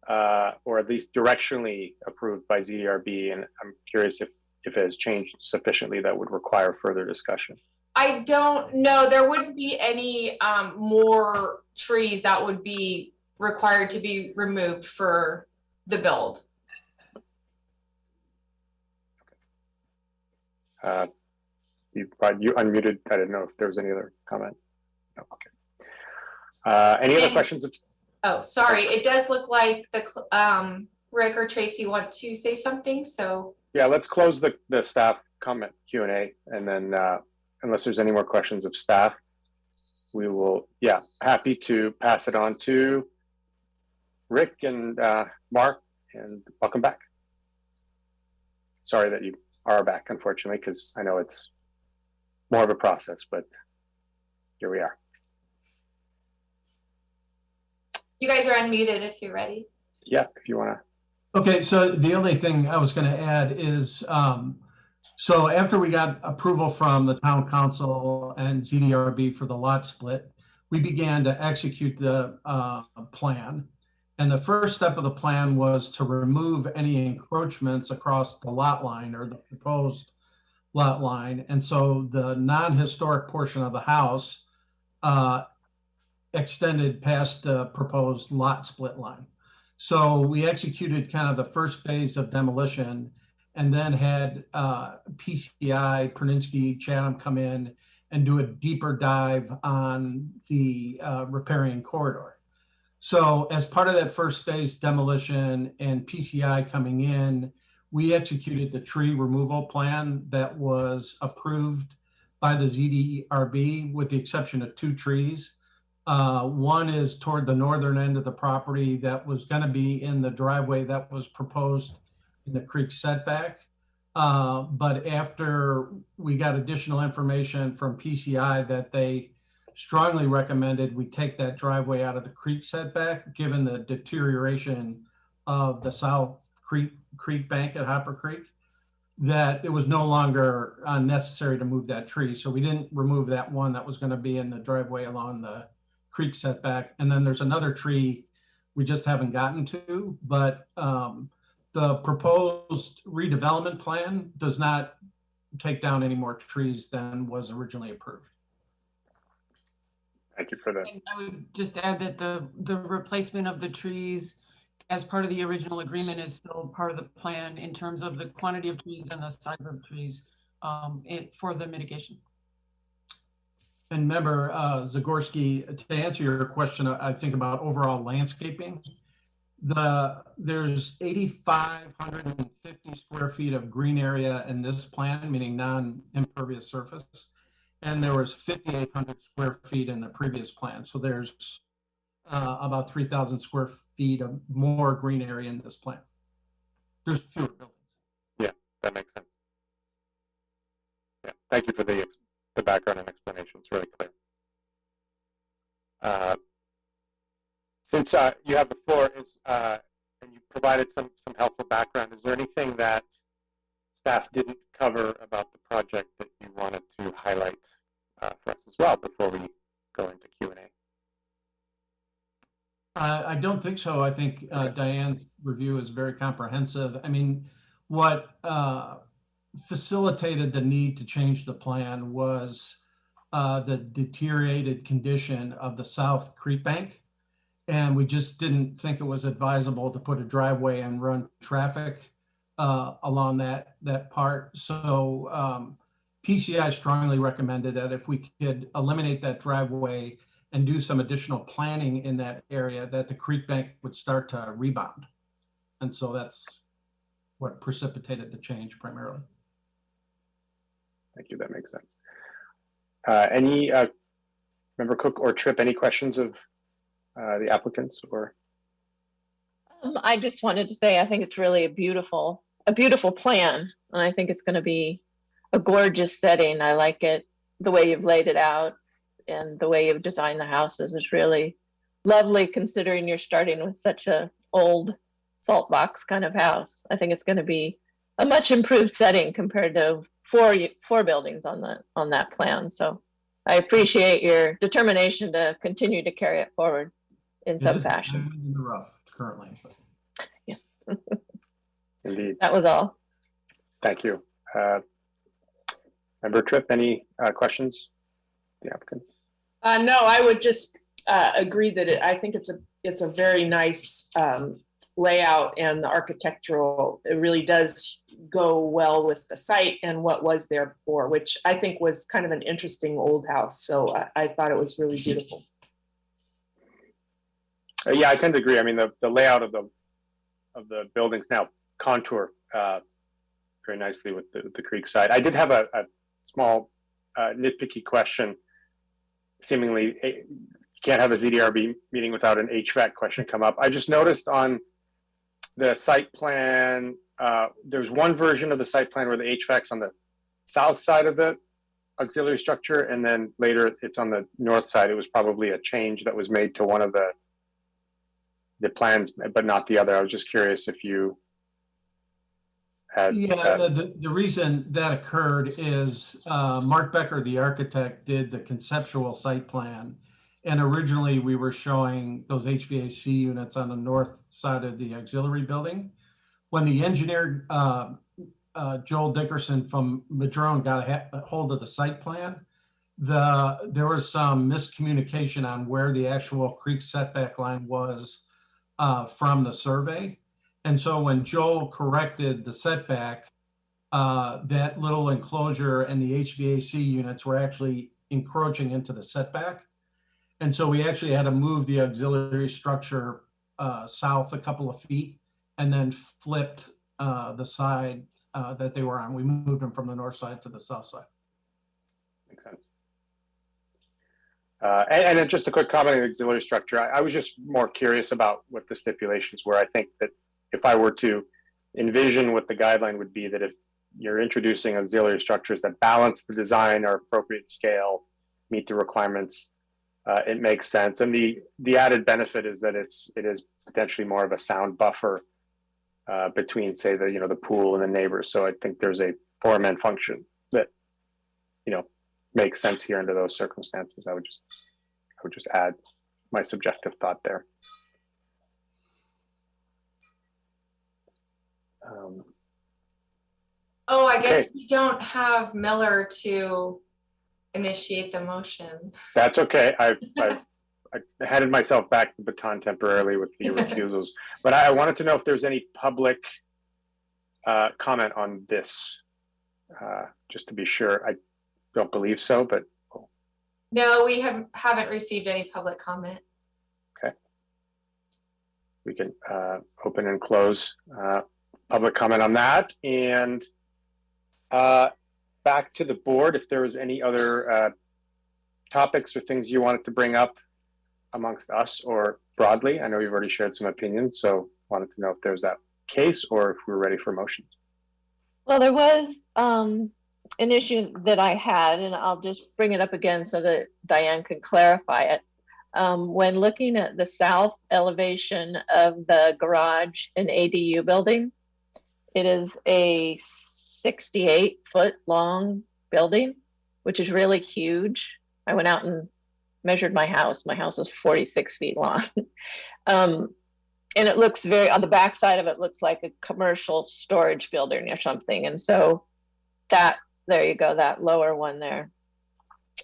A: or at least directionally approved by ZDRB, and I'm curious if it has changed sufficiently that would require further discussion.
H: I don't know. There wouldn't be any more trees that would be required to be removed for the build.
A: You unmuted. I didn't know if there was any other comment. No, okay. Any other questions?
H: Oh, sorry. It does look like the Rick or Tracy want to say something. So
A: yeah, let's close the staff comment Q&A, and then unless there's any more questions of staff, we will. Yeah, happy to pass it on to Rick and Mark, and welcome back. Sorry that you are back, unfortunately, because I know it's more of a process, but here we are.
H: you guys are unmuted if you're ready.
A: Yeah, if you want to.
J: Okay, so the only thing I was going to add is, so after we got approval from the town council and ZDRB for the lot split, we began to execute the plan. And the first step of the plan was to remove any encroachments across the lot line or the proposed lot line. And so the non-historic portion of the house extended past the proposed lot split line. So we executed kind of the first phase of demolition, and then had PCI, Perninsky Chatham, come in and do a deeper dive on the riparian corridor. So as part of that first phase demolition and PCI coming in, we executed the tree removal plan that was approved by the ZDRB, with the exception of 2 trees. One is toward the northern end of the property that was going to be in the driveway that was proposed in the creek setback. But after we got additional information from PCI that they strongly recommended we take that driveway out of the creek setback, given the deterioration of the south creek bank at Hopper Creek, that it was no longer necessary to move that tree. So we didn't remove that one that was going to be in the driveway along the creek setback. And then there's another tree we just haven't gotten to, but the proposed redevelopment plan does not take down any more trees than was originally approved.
A: Thank you for that.
K: And I would just add that the replacement of the trees as part of the original agreement is still part of the plan in terms of the quantity of trees and the size of trees for the mitigation.
J: And remember, Zagorski, to answer your question, I think about overall landscaping. There's 8,550 square feet of green area in this plan, meaning non-impervious surface. And there was 5,800 square feet in the previous plan. So there's about 3,000 square feet of more green area in this plan. There's fewer buildings.
A: Yeah, that makes sense. Yeah, thank you for the background and explanation. It's really clear. Since you have the floor, and you provided some helpful background, is there anything that staff didn't cover about the project that you wanted to highlight for us as well before we go into Q&A?
J: I don't think so. I think Diane's review is very comprehensive. I mean, what facilitated the need to change the plan was the deteriorated condition of the South Creek Bank. And we just didn't think it was advisable to put a driveway and run traffic along that part. So PCI strongly recommended that if we could eliminate that driveway and do some additional planning in that area, that the creek bank would start to rebound. And so that's what precipitated the change primarily.
A: Thank you, that makes sense. Any Member Cook or Tripp, any questions of the applicants or?
D: I just wanted to say, I think it's really a beautiful plan. And I think it's going to be a gorgeous setting. I like it, the way you've laid it out and the way you've designed the houses is really lovely considering you're starting with such a old salt box kind of house. I think it's going to be a much improved setting compared to four buildings on that plan. So I appreciate your determination to continue to carry it forward in some fashion.
J: In the rough currently.
D: Yes.
A: Indeed.
D: That was all.
A: Thank you. Member Tripp, any questions? The applicants?
E: No, I would just agree that I think it's a very nice layout, and the architectural, it really does go well with the site and what was there before, which I think was kind of an interesting old house. So I thought it was really beautiful.
A: Yeah, I tend to agree. I mean, the layout of the buildings now contour very nicely with the creek side. I did have a small nitpicky question. Seemingly, you can't have a ZDRB meeting without an HVAC question come up. I just noticed on the site plan, there's one version of the site plan where the HVAC's on the south side of the auxiliary structure, and then later it's on the north side. It was probably a change that was made to one of the plans, but not the other. I was just curious if you had.
J: Yeah, the reason that occurred is Mark Becker, the architect, did the conceptual site plan. And originally we were showing those HVAC units on the north side of the auxiliary building. When the engineer, Joel Dickerson from Madrone, got a hold of the site plan, there was some miscommunication on where the actual creek setback line was from the survey. And so when Joel corrected the setback, that little enclosure and the HVAC units were actually encroaching into the setback. And so we actually had to move the auxiliary structure south a couple of feet and then flipped the side that they were on. We moved them from the north side to the south side.
A: Makes sense. And then just a quick comment on the auxiliary structure. I was just more curious about what the stipulations were. I think that if I were to envision what the guideline would be, that if you're introducing auxiliary structures that balance the design or appropriate scale, meet the requirements, it makes sense. And the added benefit is that it is potentially more of a sound buffer between, say, the pool and the neighbors. So I think there's a foreman function that makes sense here under those circumstances. I would just add my subjective thought there.
H: Oh, I guess
A: Okay.
H: we don't have Miller to initiate the motion.
A: That's okay. I handed myself back the baton temporarily with the recusals, but I wanted to know if there's any public comment on this, just to be sure. I don't believe so, but
H: No, we haven't received any public comment.
A: we can open and close public comment on that. And back to the board, if there was any other topics or things you wanted to bring up amongst us or broadly. I know you've already shared some opinions, so wanted to know if there's that case or if we're ready for motions.
D: Well, there was an issue that I had, and I'll just bring it up again so that Diane can clarify it. When looking at the south elevation of the garage and ADU building, it is a 68-foot long building, which is really huge. I went out and measured my house. My house was 46 feet long. And it looks very, on the back side of it, looks like a commercial storage building or something. And so that, there you go, that lower one there.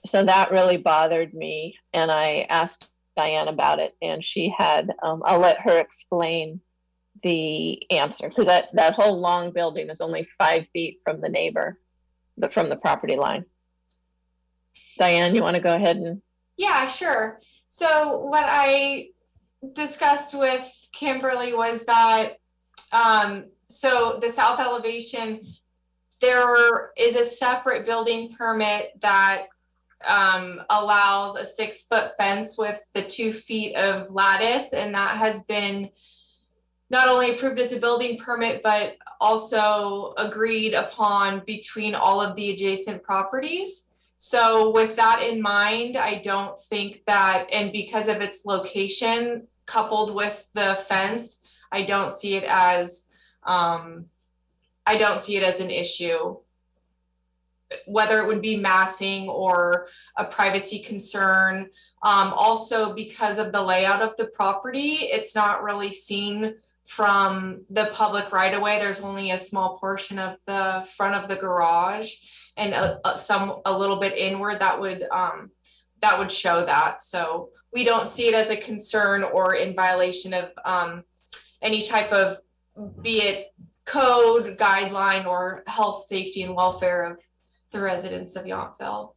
D: So that really bothered me. And I asked Diane about it, and she had, I'll let her explain the answer, because that whole long building is only 5 feet from the neighbor, from the property line. Diane, you want to go ahead and?
H: Yeah, sure. So what I discussed with Kimberly was that, so the south elevation, there is a separate building permit that allows a 6-foot fence with the 2 feet of lattice, and that has been not only approved as a building permit, but also agreed upon between all of the adjacent properties. So with that in mind, I don't think that, and because of its location coupled with the fence, I don't see it as an issue. Whether it would be massing or a privacy concern. Also, because of the layout of the property, it's not really seen from the public right of way. There's only a small portion of the front of the garage and a little bit inward that would show that. So we don't see it as a concern or in violation of any type of, be it code, guideline, or health, safety, and welfare of the residents of Yountville.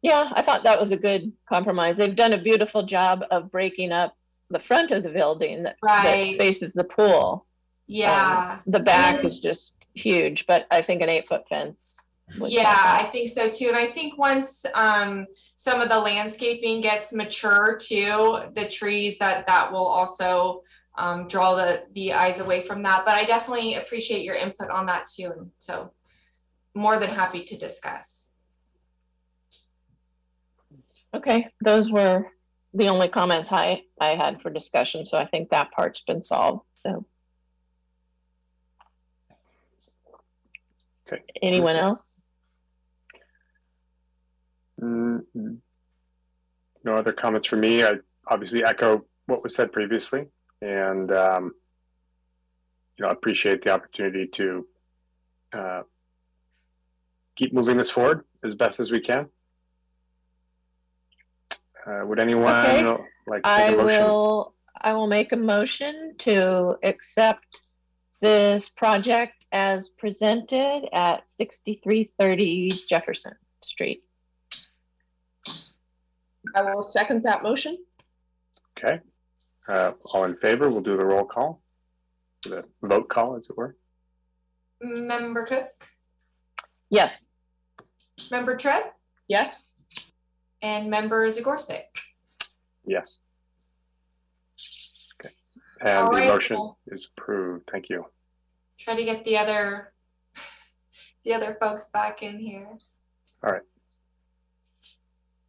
D: Yeah, I thought that was a good compromise. They've done a beautiful job of breaking up the front of the building that faces the pool.
H: Yeah.
D: The back is just huge, but I think an 8-foot fence.
H: I think so too. And I think once some of the landscaping gets mature too, the trees that will also draw the eyes away from that. But I definitely appreciate your input on that too. And so more than happy to discuss.
D: Okay, those were the only comments I had for discussion. So I think that part's been solved. So.
A: Okay.
D: Anyone else?
A: No other comments from me. I obviously echo what was said previously, and appreciate the opportunity to keep moving this forward as best as we can. Would anyone like to make a motion?
D: I will make a motion to accept this project as presented at 6330 Jefferson Street.
E: I will second that motion.
A: Okay. All in favor, we'll do the roll call, the vote call, as it were.
H: Member Cook?
D: Yes.
H: Member Trev?
E: Yes.
H: And Member Zagorczyk?
A: Yes. Okay. And the motion is approved. Thank you.
H: Try to get the other folks back in here.
A: All right.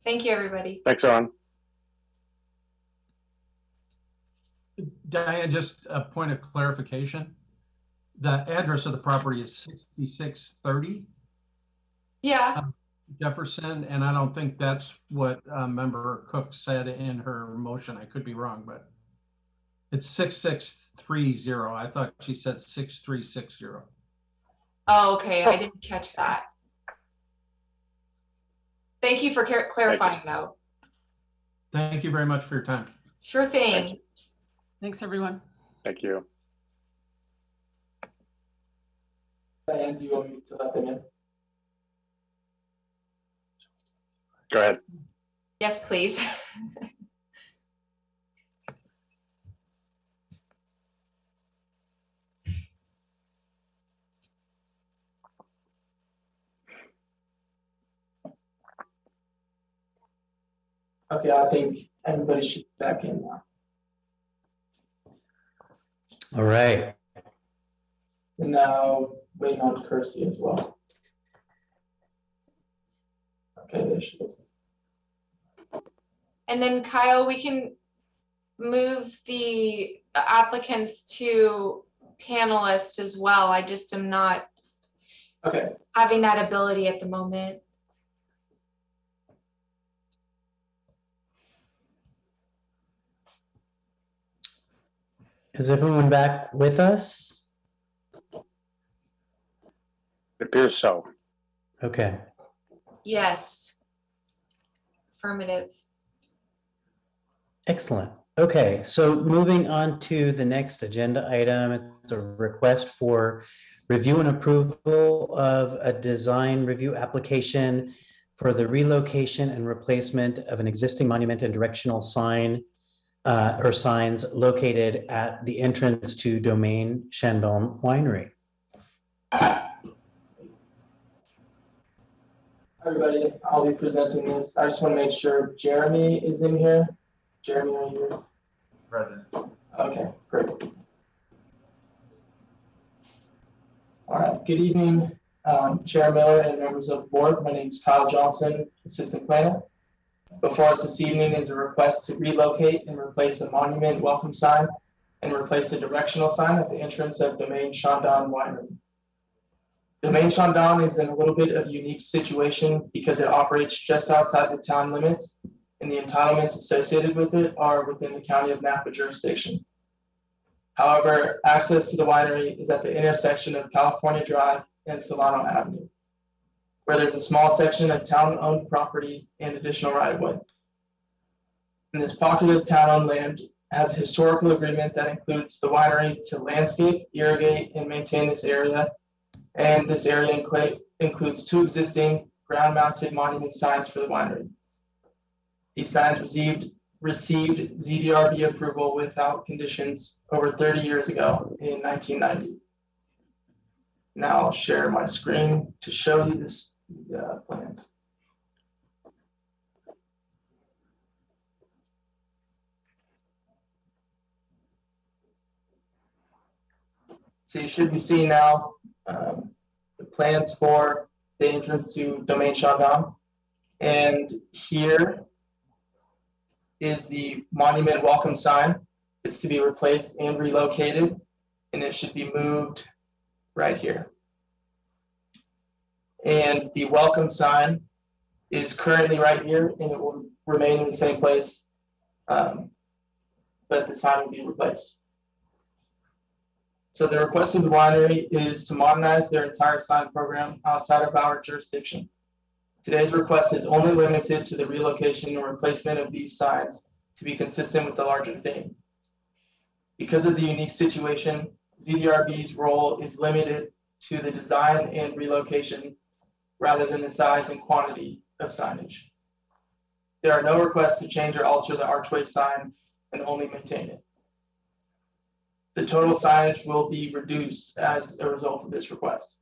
H: Thank you, everybody.
A: Thanks, Ron.
J: Diane, just a point of clarification. The address of the property is 6630
H: Yeah.
J: Jefferson, and I don't think that's what Member Cook said in her motion. I could be wrong, but it's 6630. I thought she said 6360.
H: Oh, okay, I didn't catch that. Thank you for clarifying though.
J: Thank you very much for your time.
H: Sure thing.
K: Thanks, everyone.
A: Thank you.
I: Diane, do you want me to let them in?
A: Go ahead.
H: Yes, please.
I: Okay, I think everybody should be back in now.
C: All right.
I: And now waiting on Kirsty as well. Okay, there she is.
H: And then Kyle, we can move the applicants to panelists as well. I just am not
I: Okay,
H: having that ability at the moment.
C: Is everyone back with us?
A: It appears so.
C: Okay.
H: Yes. Affirmative.
C: Excellent. Okay, so moving on to the next agenda item, it's a request for review and approval of a design review application for the relocation and replacement of an existing monument and directional sign or signs located at the entrance to Domain Shandong Winery.
I: everybody, I'll be presenting this. I just want to make sure Jeremy is in here. Jeremy, are you
L: Present.
I: Okay, great. All right, good evening, Chair Miller and members of the board. My name is Kyle Johnson, Assistant Planner. Before us this evening is a request to relocate and replace a monument welcome sign and replace a directional sign at the entrance of Domain Shandong Winery. Domain Shandong is in a little bit of a unique situation because it operates just outside the town limits, and the entitlements associated with it are within the County of Napa jurisdiction. However, access to the winery is at the intersection of California Drive and Solano Avenue, where there's a small section of town-owned property and additional right-of-way. And this pocket of town-owned land has a historical agreement that includes the winery to landscape, irrigate, and maintain this area. And this area includes 2 existing ground-mounted monument signs for the winery. These signs received ZDRB approval without conditions over 30 years ago in 1990. Now I'll share my screen to show you this plans. So you should be seeing now the plans for the entrance to Domain Shandong. And here is the monument welcome sign. It's to be replaced and relocated, and it should be moved right here. And the welcome sign is currently right here, and it will remain in the same place, but the sign will be replaced. So the request of the winery is to modernize their entire sign program outside of our jurisdiction. Today's request is only limited to the relocation and replacement of these signs to be consistent with the larger theme. Because of the unique situation, ZDRB's role is limited to the design and relocation rather than the size and quantity of signage. There are no requests to change or alter the archway sign and only maintain it. The total signage will be reduced as a result of this request.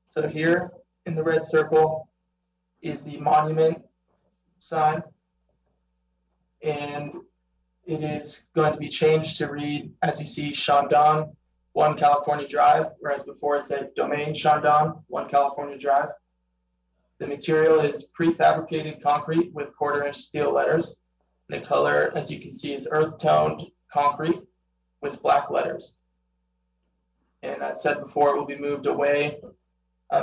I: So here in the red circle is the monument sign, and it is going to be changed to read, as you see, Shandong, 1 California Drive, whereas before it said Domain Shandong, 1 California Drive. The material is prefabricated concrete with 1/4-inch steel letters. And the color, as you can see, is earth-toned concrete with black letters. And as said before, it will be moved away.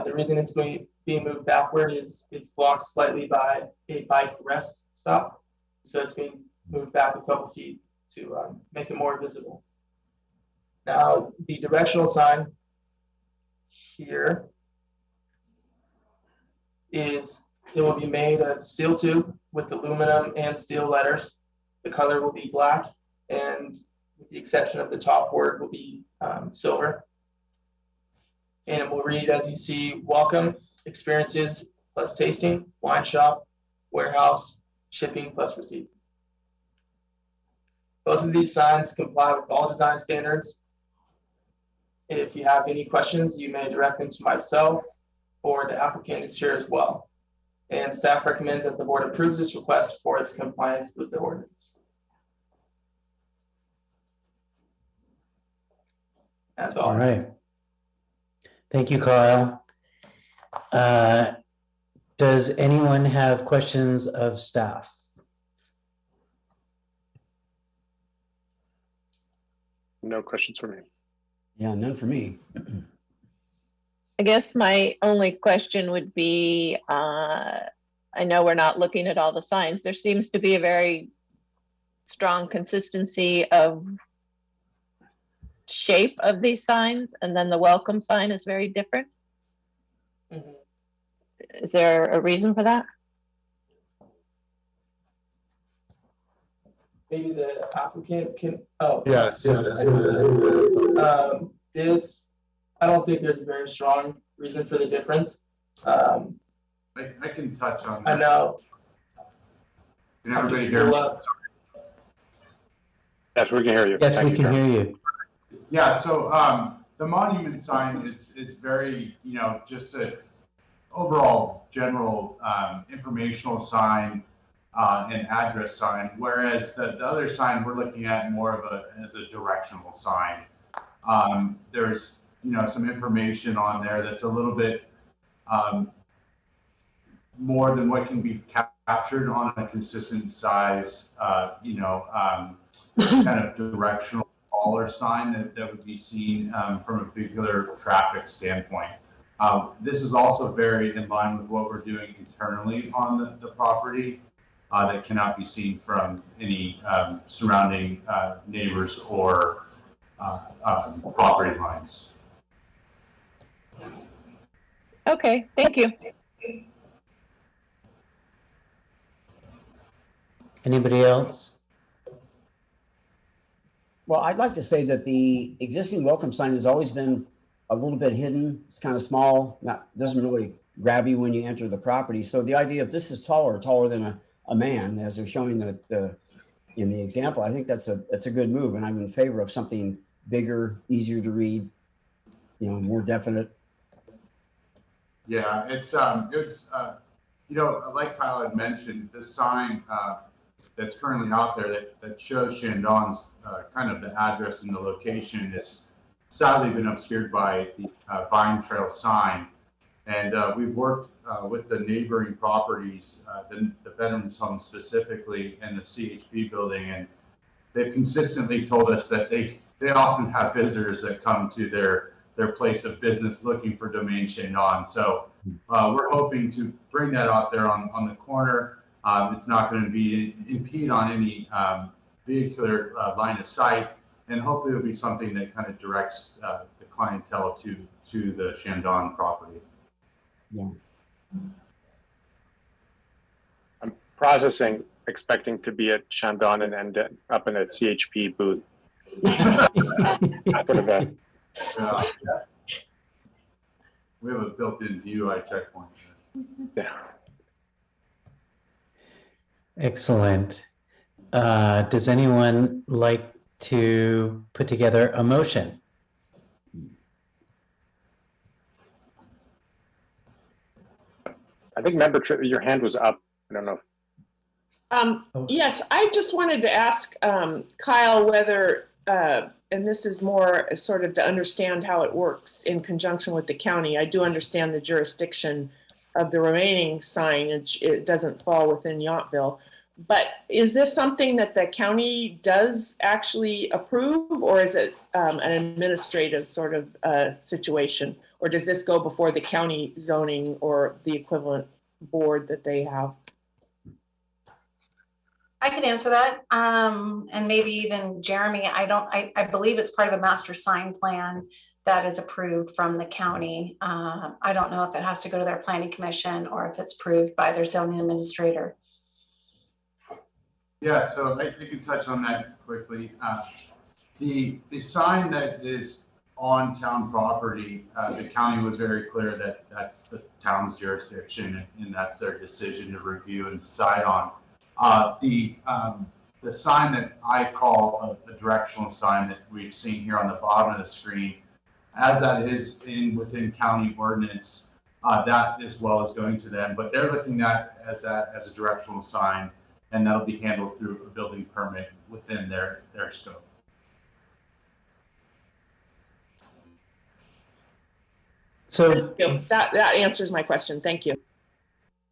I: The reason it's being moved backward is it's blocked slightly by a bike rest stop. So it's being moved back a couple feet to make it more visible. Now, the directional sign here it will be made of steel tube with aluminum and steel letters. The color will be black, and with the exception of the top word will be silver. And it will read, as you see, welcome, experiences plus tasting, wine shop, warehouse, shipping plus receipt. Both of these signs comply with all design standards. If you have any questions, you may direct them to myself, or the applicant is here as well. And staff recommends that the board approves this request for its compliance with the ordinance. That's all.
C: All right. Thank you, Carl. Does anyone have questions of staff?
A: No questions for me.
G: Yeah, none for me.
D: I guess my only question would be, I know we're not looking at all the signs. There seems to be a very strong consistency of shape of these signs, and then the welcome sign is very different.
I: Mhm.
D: Is there a reason for that?
I: Maybe the applicant can, oh.
A: Yes.
I: This, I don't think there's a very strong reason for the difference.
L: I can touch on that.
I: I know.
L: Can everybody hear me?
A: Yes, we can hear you.
C: Yes,
A: Thank
C: we
A: you,
C: can
A: Carl.
C: hear you.
L: Yeah, so the monument sign is very, just a overall general informational sign and address sign, whereas the other sign we're looking at more of as a directional sign. There's some information on there that's a little bit more than what can be captured on a consistent size, kind of directional taller sign that would be seen from a particular traffic standpoint. This is also very in line with what we're doing internally on the property that cannot be seen from any surrounding neighbors or property lines.
D: Okay, thank you.
C: Anybody else?
G: Well, I'd like to say that the existing welcome sign has always been a little bit hidden. It's kind of small, doesn't really grab you when you enter the property. So the idea of this is taller than a man, as they're showing in the example, I think that's a good move, and I'm in favor of something bigger, easier to read, more definite.
L: Yeah, it was like Kyle had mentioned, the sign that's currently out there that shows Shandong's kind of the address and the location is sadly been obscured by the Vine Trail sign. And we've worked with the neighboring properties, the Veterans Home specifically, and the CHP building, and they've consistently told us that they often have visitors that come to their place of business looking for domain Shandong. So we're hoping to bring that out there on the corner. It's not going to impede on any vehicular line of sight, and hopefully it'll be something that kind of directs the clientele to the Shandong property.
G: Yeah.
A: I'm processing, expecting to be at Shandong and end up in a CHP booth. After the event.
L: Yeah. We have a built-in DUI checkpoint.
A: Yeah.
C: Excellent. Does anyone like to put together a motion?
A: I think your hand was up. I don't know.
E: Yes, I just wanted to ask Kyle whether, and this is more sort of to understand how it works in conjunction with the county. I do understand the jurisdiction of the remaining signage. It doesn't fall within Yountville. But is this something that the county does actually approve, or is it an administrative sort of situation? Or does this go before the county zoning or the equivalent board that they have?
B: I could answer that. And maybe even Jeremy, I believe it's part of a master sign plan that is approved from the county. I don't know if it has to go to their planning commission or if it's approved by their zoning administrator.
L: Yeah, so I can touch on that quickly. The sign that is on town property, the county was very clear that that's the town's jurisdiction and that's their decision to review and decide on. The sign that I call a directional sign that we've seen here on the bottom of the screen, as that is within county ordinance, that as well is going to them, but they're looking at as a directional sign, and that'll be handled through a building permit within their scope.
C: So,
E: That answers my question. Thank you.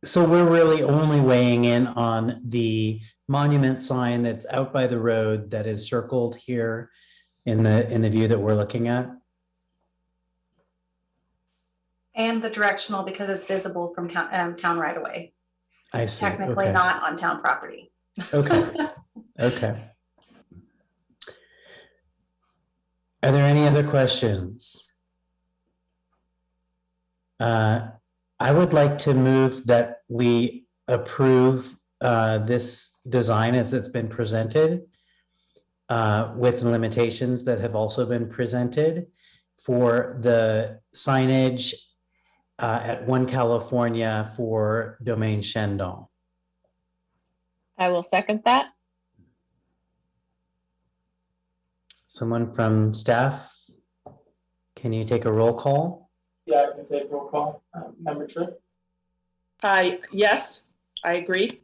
C: so we're really only weighing in on the monument sign that's out by the road that is circled here in the view that we're looking at.
B: And the directional, because it's visible from town right away.
C: I see.
B: Technically
C: Okay.
B: not on town property.
C: Okay. Okay. Are there any other questions? I would like to move that we approve this design as it's been presented with limitations that have also been presented for the signage at 1 California for domain Shandong.
D: I will second that.
C: Someone from staff, can you take a roll call?
I: Yeah, I can take roll call. Member Tripp,
E: Yes, I agree.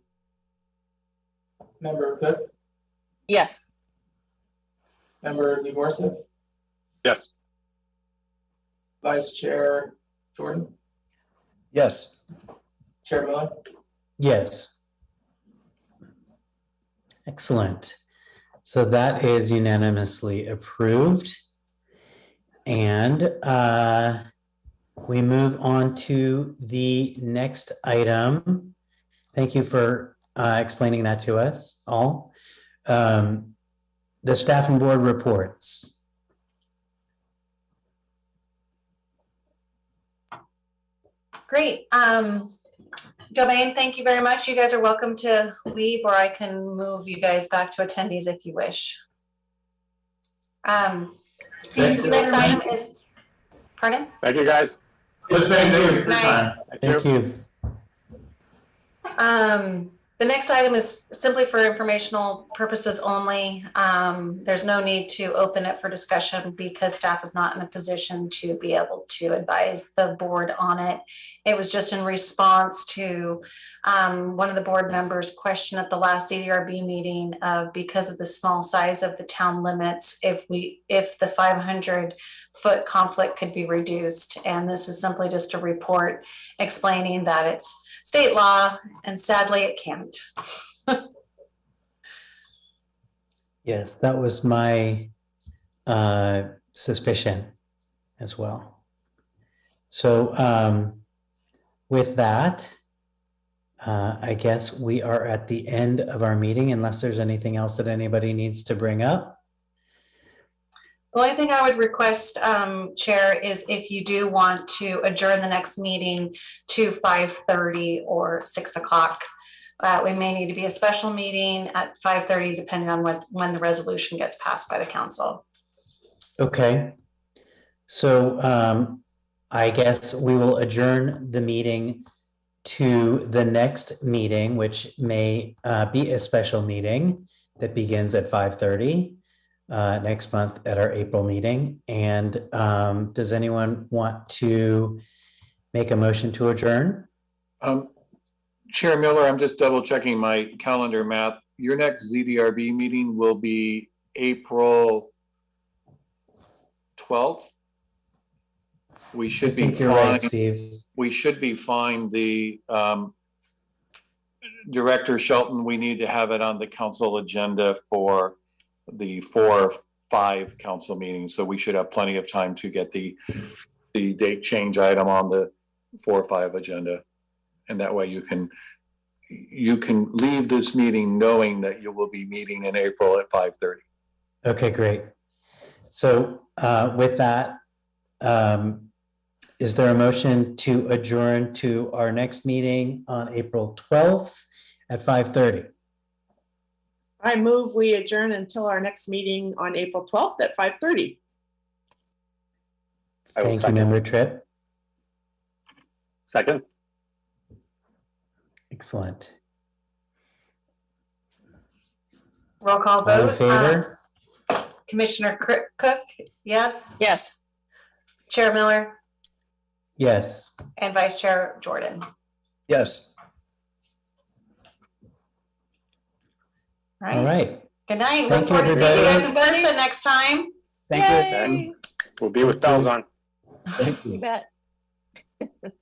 I: Member Cook,
D: Yes.
I: Member Zagorczyk,
A: Yes.
I: Vice Chair Jordan,
G: Yes.
I: Chair Miller.
C: Yes. Excellent. So that is unanimously approved. And we move on to the next item. Thank you for explaining that to us all. The staff and board reports.
B: Great. Domain, thank you very much. You guys are welcome to leave, or I can move you guys back to attendees if you wish. This next item is, pardon?
A: Thank you, guys.
L: Just saying thank you for your time.
C: Thank you.
B: The next item is simply for informational purposes only. There's no need to open it for discussion because staff is not in a position to be able to advise the board on it. It was just in response to one of the board members' question at the last CDRB meeting of because of the small size of the town limits, if the 500-foot conflict could be reduced. And this is simply just a report explaining that it's state law, and sadly it can't.
C: Yes, that was my suspicion as well. So with that, I guess we are at the end of our meeting unless there's anything else that anybody needs to bring up.
B: The only thing I would request, Chair, is if you do want to adjourn the next meeting to 5:30 or 6 o'clock. We may need to be a special meeting at 5:30, depending on when the resolution gets passed by the council.
C: Okay. So I guess we will adjourn the meeting to the next meeting, which may be a special meeting that begins at 5:30. Next month at our April meeting. And does anyone want to make a motion to adjourn?
F: Chair Miller, I'm just double checking my calendar math. Your next ZDRB meeting will be April 12th. We should be
C: you're
F: fine.
C: right, Steve.
F: We should be fine. The Director Shelton, we need to have it on the council agenda for the 4 or 5 council meetings. So we should have plenty of time to get the date change item on the 4 or 5 agenda. And that way you can you can leave this meeting knowing that you will be meeting in April at 5:30.
C: Okay, great. So with that, is there a motion to adjourn to our next meeting on April 12th at 5:30?
E: I move we adjourn until our next meeting on April 12th at 5:30.
A: I will
C: Thank you,
A: second.
C: Member Tripp.
A: Second.
C: Excellent.
B: Roll call
C: All in
B: vote.
C: favor?
B: Commissioner Cook, yes.
D: Yes.
B: Chair Miller
C: Yes.
B: and Vice Chair Jordan.
G: Yes.
C: All right.
B: Good night.
C: Thank
B: Look
C: you,
B: forward to seeing you guys in
D: everybody.
B: person next time.
G: Thank you.
D: Yay.
A: We'll be with bells on.
G: Thank you.
D: You bet.